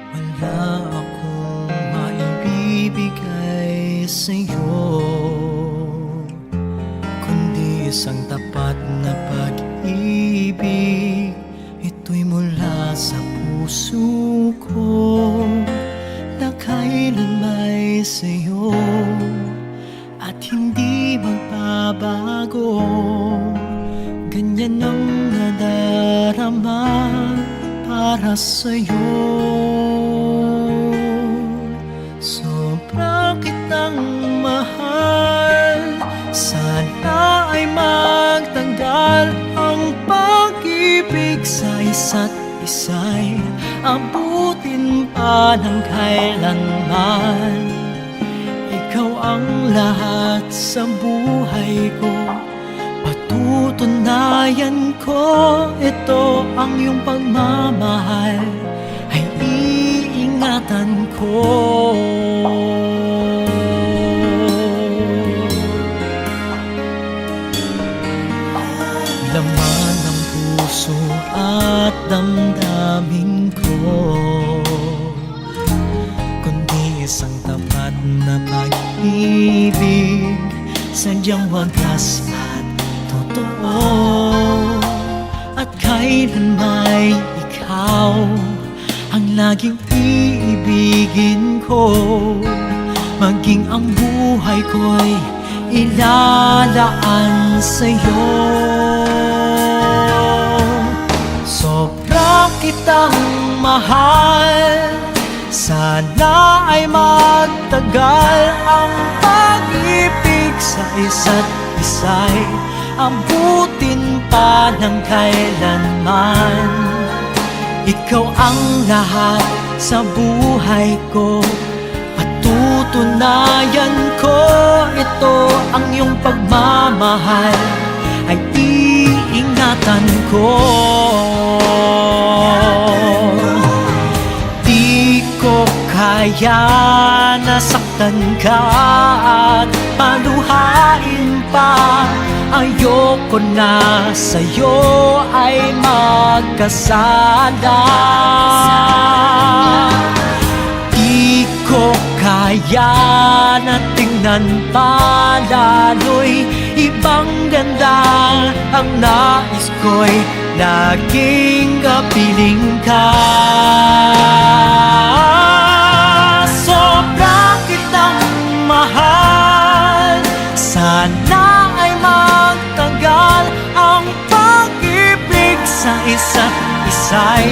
Wala akong maibibigay sa'yo, kundi isang tapat na pag-ibig. Ito'y mula sa puso ko na kailanman sa'yo at hindi magbabago. Ganyan ang nadarama para sa'yo. Sobra kitang mahal, sana ay magtanggal ang pag-ibig sa isa't isa'y abutin pa ng kailanman. Ikaw ang lahat sa buhay ko, patutunayan ko ito ang iyong pagmamahal ay iingatan ko. Laman ng puso at damdamin ko, kundi isang tapat na pag-ibig, sadyang wagas at totoo. At kailanman ikaw ang laging iibigin ko, maging ang buhay ko'y ilalaan sa'yo. Sobra kitang mahal, sana ay magtagal ang pag-ibig sa isa't isa'y abutin pa ng kailanman. Ikaw ang lahat sa buhay ko, patutunayan ko ito ang iyong pagmamahal ay iingatan ko. Di ko kaya nasaktan ka at paluhain pa. Ayoko na sa'yo ay magkasala. Di ko kaya na tingnan pa lalo'y ibang ganda. Ang nais ko'y laging kapiling ka. Sobra kitang mahal, sana ay magtagal ang pag-ibig sa isa't isa'y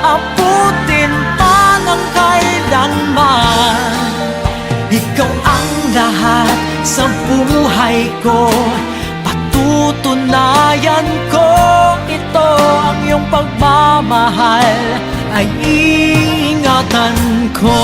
abutin pa ng kailanman. Ikaw ang lahat sa buhay ko, patutunayan ko ito ang iyong pagmamahal ay iingatan ko.